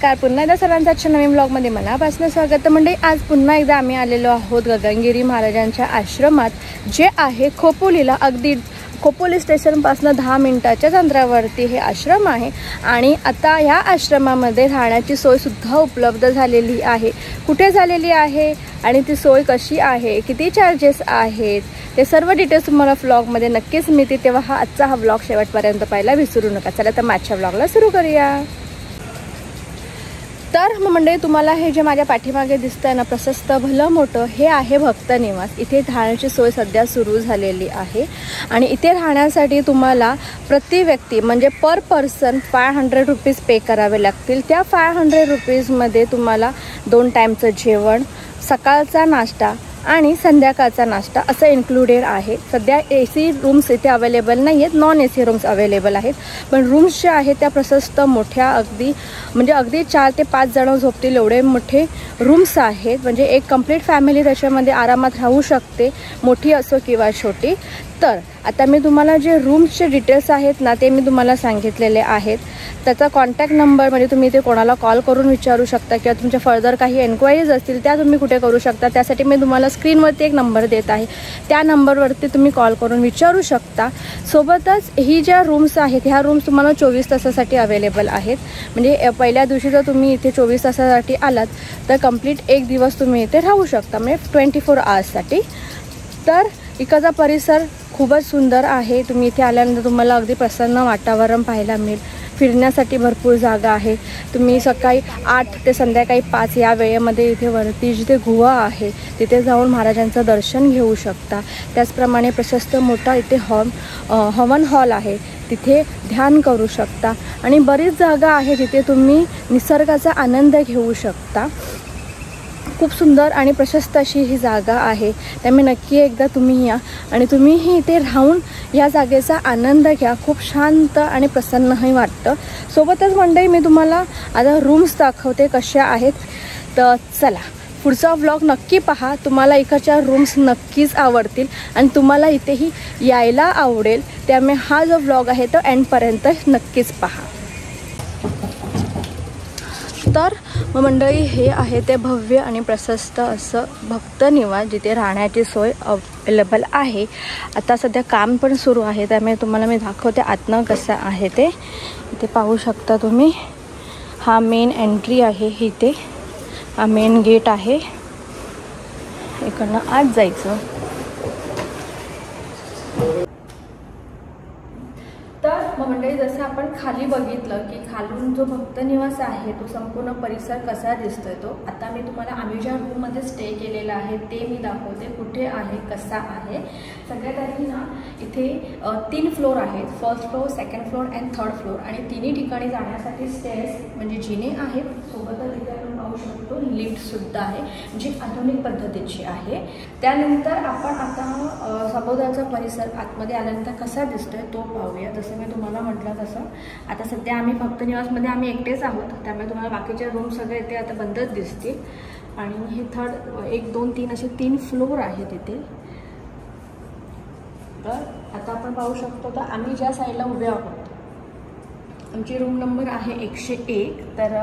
नमस्कार, पुन्हा एकदा सर्वांचं आजच्या नवीन ब्लॉगमध्ये मनापासून स्वागत. म्हणजे आज पुन्हा एकदा आम्ही आलेलो आहोत गगनगिरी महाराजांच्या आश्रमात, जे आहे खोपोलीला. अगदी खोपोली स्टेशनपासून 10 मिनिटाच्याच अंतरावरती हे आश्रम आहे. आणि आता ह्या आश्रमामध्ये राहण्याची सोयसुद्धा उपलब्ध झालेली आहे. कुठे झालेली आहे आणि ती सोय कशी आहे, किती चार्जेस आहेत, ते सर्व डिटेल्स तुम्हाला व्लॉगमध्ये नक्कीच मिळतील. तेव्हा आजचा हा व्लॉग शेवटपर्यंत पाहायला विसरू नका. चला तर माझ्या व्लॉगला सुरू करूया. तर मंडळी, तुम्हाला हे जे माझ्या पाठीमागे दिसतंय ना, प्रशस्त भलं मोठं, हे आहे भक्त निवास. इथे राहण्याची सोय सध्या सुरू झालेली आहे. आणि इथे राहण्यासाठी तुम्हाला प्रति व्यक्ती म्हणजे पर पर्सन 500 रुपीज पे करावे लागतील. त्या 500 रुपीजमध्ये तुम्हाला 2 टाईमचं जेवण, सकाळचा नाश्ता आणि संध्याकाळचा नाश्ता असं इन्क्लुडेड आहे. सध्या AC रूम्स इथे अवेलेबल नाही आहेत, नॉन AC रूम्स अवेलेबल आहेत. पण रूम्स ज्या आहेत त्या प्रशस्त मोठ्या, अगदी 4 ते 5 जण झोपतील एवढे मोठे रूम्स आहेत. म्हणजे एक कंप्लीट फॅमिली त्याच्यामध्ये आरामात राहू शकते, मोठी असो किंवा छोटी. तर आता मी तुम्हाला जे रूम्सचे डिटेल्स आहेत ना, ते मी तुम्हाला सांगितलेले आहेत. त्याचा कॉन्टॅक्ट नंबर म्हणजे तुम्ही ते कोणाला कॉल करून विचारू शकता, किंवा तुमच्या फर्दर काही एन्क्वायरीज असतील त्या तुम्ही कुठे करू शकता. त्यासाठी मी तुम्हाला स्क्रीनवरती एक नंबर देत आहे, त्या नंबरवरती तुम्ही कॉल करून विचारू शकता. सोबतच ही ज्या रूम्स आहेत, ह्या रूम्स तुम्हाला 24 तासासाठी अवेलेबल आहेत. म्हणजे पहिल्या दिवशी जर तुम्ही इथे 24 तासासाठी आलात तर कंप्लीट एक दिवस तुम्ही इथे राहू शकता, म्हणजे 24 आवर्ससाठी. तर इकडचा परिसर खूपच सुंदर आहे. तुम्ही इथे आल्यानंतर तुम्हाला अगदी प्रसन्न वातावरण पाहायला मिळेल. फिरण्यासाठी भरपूर जागा आहे. तुम्ही सकाळी 8 ते संध्याकाळी 5 या वेळेमध्ये इथे वरती जिथे गुहा आहे तिथे जाऊन महाराजांचं दर्शन घेऊ शकता. त्याचप्रमाणे प्रशस्त मोठा इथे हवन हॉल आहे, तिथे ध्यान करू शकता. आणि बरीच जागा आहे जिथे तुम्ही निसर्गाचा आनंद घेऊ शकता. खूप सुंदर आणि प्रशस्त अशी ही जागा आहे. त्यामुळे नक्की एकदा तुम्ही या आणि तुम्हीही इथे राहून या जागेचा आनंद घ्या. खूप शांत आणि प्रसन्नही वाटतं. सोबतच मंडळी, मी तुम्हाला आता रूम्स दाखवते कशा आहेत. तर चला, पुढचा व्लॉग नक्की पहा. तुम्हाला इकडच्या रूम्स नक्कीच आवडतील आणि तुम्हाला इथेही यायला आवडेल. त्यामुळे हा जो व्लॉग आहे तो एंडपर्यंत नक्कीच पहा. तर मंडळी, हे आहे ते भव्य आणि प्रशस्त असं भक्त निवास, जिथे राहण्याची सोय अवेलेबल आहे. आता सध्या काम पण सुरू आहे, त्यामुळे तुम्हाला मी दाखवते आतनं कसं आहे ते. इथे पाहू शकता तुम्ही, हा मेन एंट्री आहे. इथे हा मेन गेट आहे, इकडनं आत जायचं. तर मंडळी, जसं आपण खाली बघितलं की खालून जो भक्त निवास आहे तो संपूर्ण परिसर कसा दिसतोय तो आता मी तुम्हाला आम्ही ज्या रूममध्ये स्टे केलेला आहे ते मी दाखवते, कुठे आहे, कसा आहे. सगळ्यात आधी ना, इथे 3 फ्लोर आहेत. First floor, second floor and third floor. आणि तिन्ही ठिकाणी जाण्यासाठी स्टेअर्स म्हणजे जिने आहेत. सोबतच इथे आपण पाहू शकतो लिफ्टसुद्धा आहे, जी आधुनिक पद्धतीची आहे. त्यानंतर आपण आता सभोवतालचा परिसर आतमध्ये आल्यानंतर कसा दिसतोय तो पाहूया. जसं मी तुम्हाला म्हटलं तसं आता सध्या आम्ही भक्त निवासमध्ये आम्ही एकटेच आहोत, त्यामुळे तुम्हाला बाकीचे रूम सगळे इथे आता बंदच दिसतील. आणि हे थर्ड 1, 2, 3 असे 3 फ्लोर आहेत इथे. तर आता आपण पाहू शकतो, तर आम्ही ज्या साईडला उभे आहोत आमची रूम नंबर आहे 101. तर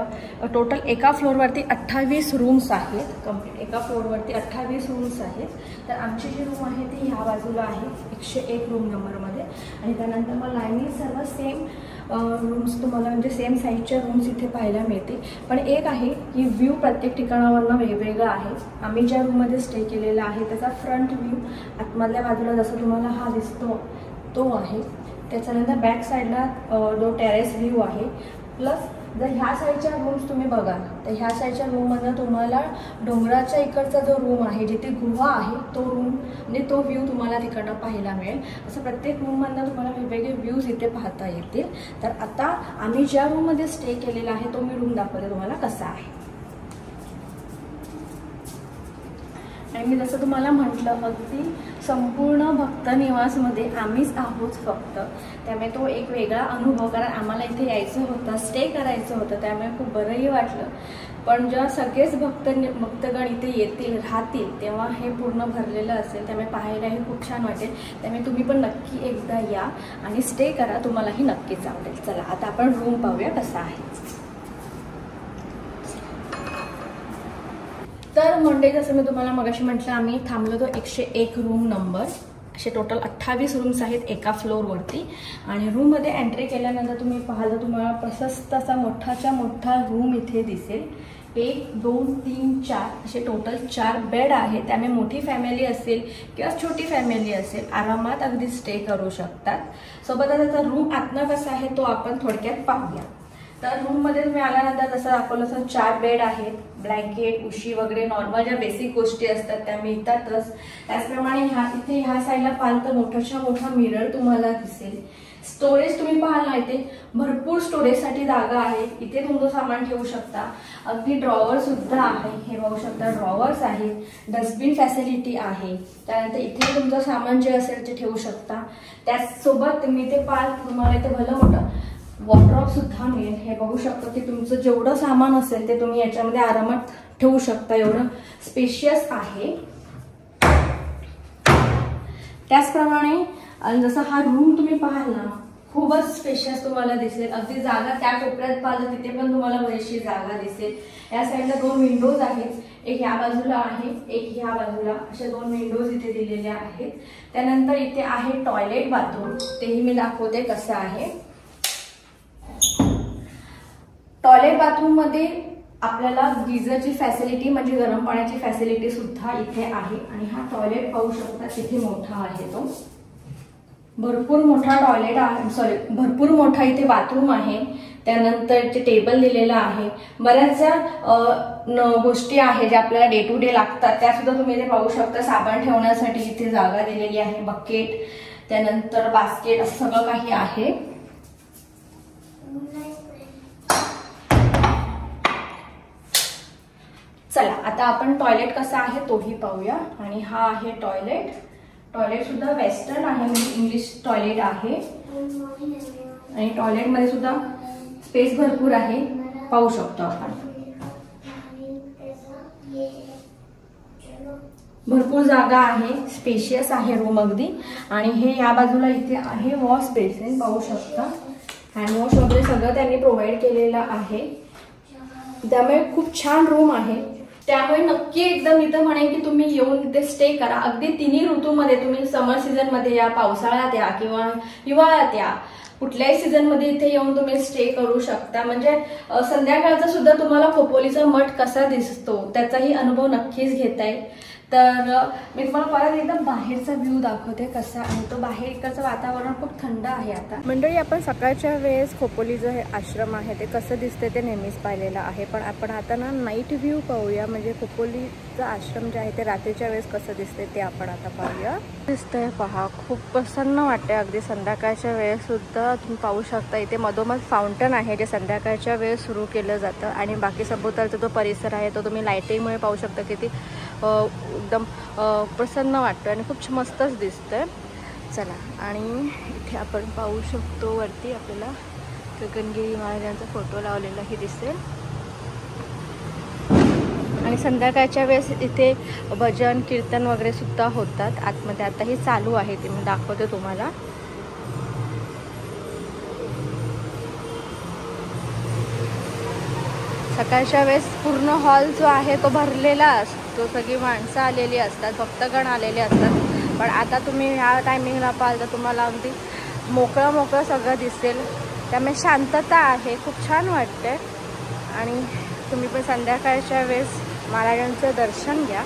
टोटल एका फ्लोअरवरती 28 रूम्स आहेत. कंप्लीट एका फ्लोअरवरती 28 रूम्स आहेत. तर आमची जी रूम आहे ती ह्या बाजूला आहे 101 रूम नंबरमध्ये. आणि त्यानंतर मग लाईनी सर्व सेम रूम्स तुम्हाला म्हणजे सेम साईजच्या रूम्स इथे पाहायला मिळतील. पण एक आहे की व्ह्यू प्रत्येक ठिकाणावरनं वेगवेगळा आहे. आम्ही ज्या रूममध्ये स्टे केलेला आहे त्याचा फ्रंट व्ह्यू आतमधल्या बाजूला जसं तुम्हाला हा दिसतो तो आहे. त्याच्यानंतर बॅक साईडला जो टेरेस व्ह्यू आहे. प्लस जर ह्या साईडच्या रूम्स तुम्ही बघाल तर ह्या साईडच्या रूममधनं तुम्हाला डोंगराच्या इकडचा जो रूम आहे जिथे गुहा आहे तो रूम म्हणजे तो व्ह्यू तुम्हाला तिकडनं पाहायला मिळेल. असं प्रत्येक रूममधनं तुम्हाला वेगवेगळे व्ह्यूज इथे पाहता येतील. तर आता आम्ही ज्या रूममध्ये स्टे केलेला आहे तो मी रूम दाखवते तुम्हाला कसा आहे. आणि मी जसं तुम्हाला म्हटलं, अगदी संपूर्ण भक्त निवासमध्ये आम्हीच आहोत फक्त. त्यामुळे तो एक वेगळा अनुभव, कारण आम्हाला इथे यायचं होतं, स्टे करायचं होतं, त्यामुळे खूप बरंही वाटलं. पण जेव्हा सगळेच भक्तगण इथे येतील, राहतील, तेव्हा हे पूर्ण भरलेलं असेल. त्यामुळे पाहायलाही खूप छान वाटेल. त्यामुळे तुम्ही पण नक्की एकदा या आणि स्टे करा, तुम्हालाही नक्कीच आवडेल. चला आता आपण रूम पाहूया कसा आहे. मंडे जसं मी तुम्हाला मगाशी म्हटलं, आम्ही थांबलो तो 101 रूम नंबर. असे टोटल 28 रूम्स आहेत एका फ्लोअरवरती. आणि रूममध्ये एंट्री केल्यानंतर तुम्ही पाहाल तर तुम्हाला प्रशस्त असा मोठाच्या मोठा रूम इथे दिसेल. 1 2 3 4 असे टोटल 4 बेड आहेत. त्यामुळे मोठी फॅमिली असेल किंवा छोटी फॅमिली असेल आरामात अगदी स्टे करू शकतात. सोबतच आता रूम आतनं कसा आहे तो आपण थोडक्यात पाहूया. तर रूममध्ये तुम्ही आल्यानंतर जसं दाखवलं तसं 4 बेड आहेत. ब्लँकेट, उशी वगैरे नॉर्मल ज्या बेसिक गोष्टी असतात त्या मिळतातच. त्याचप्रमाणे इथे ह्या साईडला पाहाल तर मोठाच्या मोठा मिरर तुम्हाला दिसेल. स्टोरेज तुम्ही पाहाल ना, इथे भरपूर स्टोरेजसाठी जागा आहे. इथे तुमचं सामान ठेवू शकता. अगदी ड्रॉवर सुद्धा आहे. हे बघू शकता ड्रॉवर्स आहेत. डस्टबिन फॅसिलिटी आहे. त्यानंतर इथे तुमचं सामान जे असेल ते ठेवू शकता. त्याचसोबत तुम्ही इथे पाहाल तुम्हाला इथे भलं मोठं वॉर्डरोब सुद्धा मिळेल. हे बघू शकता की तुमचं जेवढं सामान असेल ते तुम्ही याच्यामध्ये आरामात ठेवू शकता. एवढं स्पेशियस आहे. त्याचप्रमाणे जसं हा रूम तुम्ही पाहाल ना, खूपच स्पेशियस तुम्हाला दिसेल. अगदी जागा त्या कोपऱ्यात पाहिलं तिथे पण तुम्हाला बरीचशी जागा दिसेल. या साईडला 2 विंडोज आहेत. एक ह्या बाजूला आहे, एक ह्या बाजूला. अशा 2 विंडोज इथे दिलेल्या आहेत. त्यानंतर इथे आहे टॉयलेट बाथरूम. तेही मी दाखवते कसं आहे. टॉयलेट बाथरूम मध्ये आपल्याला गीझरची फॅसिलिटी म्हणजे गरम पाण्याची फॅसिलिटी सुद्धा इथे आहे. आणि हा टॉयलेट पाहू शकता किती मोठा आहे तो. भरपूर मोठा टॉयलेट आहे, भरपूर मोठा इथे बाथरूम आहे. त्यानंतर इथे टेबल दिलेला आहे. बऱ्याचशा गोष्टी आहेत ज्या आपल्याला डे टू डे लागतात त्या सुद्धा तुम्ही इथे पाहू शकता. साबण ठेवण्यासाठी इथे जागा दिलेली आहे. बकेट, त्यानंतर बास्केट असं सगळं काही आहे. चला आता आपण टॉयलेट कसा आहे तोही पाहूया. आणि हा आहे टॉयलेट. टॉयलेट सुद्धा वेस्टर्न आहे, म्हणजे इंग्लिश टॉयलेट आहे. आणि टॉयलेटमध्ये सुद्धा स्पेस भरपूर आहे, पाहू शकतो आपण. भरपूर जागा आहे, स्पेशियस आहे रूम अगदी. आणि हे या बाजूला इथे आहे वॉश बेसिन, पाहू शकता. हँडवॉश वगैरे सगळं त्यांनी प्रोव्हाइड केलेलं आहे. त्यामुळे खूप छान रूम आहे. त्यामुळे नक्की एकदम इथं म्हणेन की तुम्ही येऊन इथे स्टे करा. अगदी तिन्ही ऋतूमध्ये तुम्ही समर सीझन मध्ये या, पावसाळ्यात या किंवा हिवाळ्यात या, कुठल्याही सीझन मध्ये इथे येऊन तुम्ही स्टे करू शकता. म्हणजे संध्याकाळचा सुद्धा तुम्हाला खोपोलीचा मठ कसा दिसतो त्याचाही अनुभव नक्कीच घेता येईल. तर मी तुम्हाला परत एकदम बाहेरचा व्ह्यू दाखवते कसा आहे तो. बाहेर इकडचं वातावरण खूप थंड आहे. आता मंडळी, आपण सकाळच्या वेळेस खोपोलीचं हे आश्रम आहे ते कसं दिसते ते नेहमीच पाहिलेलं आहे. पण आपण आता ना नाईट व्ह्यू पाहूया. म्हणजे खोपोलीचं आश्रम जे आहे ते रात्रीच्या वेळेस कसं दिसते ते आपण आता पाहूया. दिसतंय पहा, खूप प्रसन्न वाटते. अगदी संध्याकाळच्या वेळेस सुद्धा तुम्ही पाहू शकता. इथे मधोमध फाउंटन आहे जे संध्याकाळच्या वेळेस सुरू केलं जातं. आणि बाकी सभोवतालचा जो परिसर आहे तो तुम्ही लाईटिंगमुळे पाहू शकता किती एकदम प्रसन्न वाटतं आणि खूप मस्तच दिसतंय. चला, आणि इथे आपण पाहू शकतो वरती आपल्याला गगनगिरी महाराजांचा फोटो लावलेलाही दिसेल. आणि संध्याकाळच्या वेळेस इथे भजन कीर्तन वगैरे सुद्धा होतात आतमध्ये. आताही चालू आहे ते मी दाखवते तुम्हाला. सकाळच्या वेळेस पूर्ण हॉल जो आहे तो भरलेला असतो. सगळी माणसं आलेली असतात, भक्तगण आलेले असतात. पण आता तुम्ही ह्या टायमिंगला पाहाल तर तुम्हाला अगदी मोकळं मोकळं सगळं दिसेल. त्यामुळे शांतता आहे, खूप छान वाटते. आणि तुम्ही पण संध्याकाळच्या वेळेस महाराजांचं दर्शन घ्या.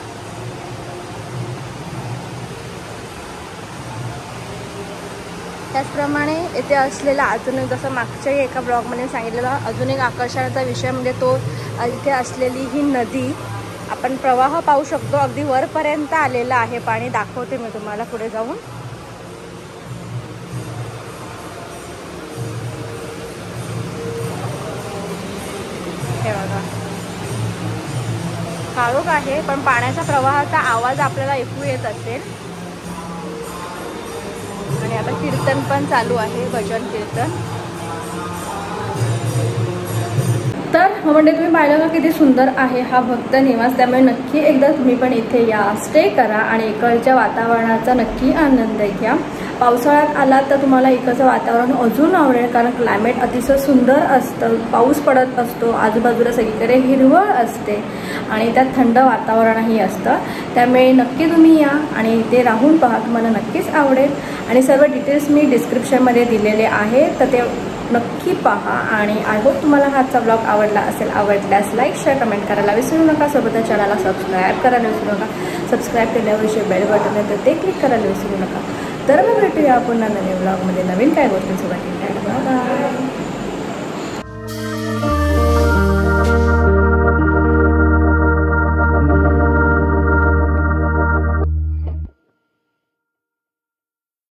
त्याचप्रमाणे येथे असलेला अजून जसं मागच्याही एका ब्लॉगमध्ये सांगितलेलं अजून एक आकर्षणाचा विषय म्हणजे तो इथे असलेली ही नदी. आपण प्रवाह पाहू शकतो, अगदी वरपर्यंत आलेला आहे पाणी. दाखवते मी तुम्हाला पुढे जाऊन. हे बघा, काळोख आहे पण पाण्याचा प्रवाहाचा आवाज आपल्याला ऐकू येत असेल. आणि आता कीर्तन पण चालू आहे, भजन कीर्तन. तर म्हणजे तुम्ही पाहिलं का किती सुंदर आहे हा भक्त निवास. त्यामुळे नक्की एकदा तुम्ही पण इथे या, स्टे करा आणि इकडच्या वातावरणाचा नक्की आनंद घ्या. पावसाळ्यात आलात तर तुम्हाला इकडचं वातावरण अजून आवडेल, कारण क्लायमेट अतिशय सुंदर असतं, पाऊस पडत असतो, आजूबाजूला सगळीकडे हिरवळ असते आणि त्यात थंड वातावरणही असतं. त्यामुळे नक्की तुम्ही या आणि इथे राहून पहा, तुम्हाला नक्कीच आवडेल. आणि सर्व डिटेल्स मी डिस्क्रिप्शनमध्ये दिलेले आहे, तर ते नक्की पहा. आणि आय होप तुम्हाला हा आजचा ब्लॉग आवडला असेल. आवडल्यास लाईक शेअर कमेंट करायला विसरू नका. सोबतच चॅनलला सबस्क्राईब करायला विसरू नका. सबस्क्राईब केल्यावर जे बेल बटन आहे तर ते क्लिक करायला विसरू नका. तर मग भेटूया पुन्हा नवीन ब्लॉगमध्ये नवीन काय गोष्टींसोबत. बाय.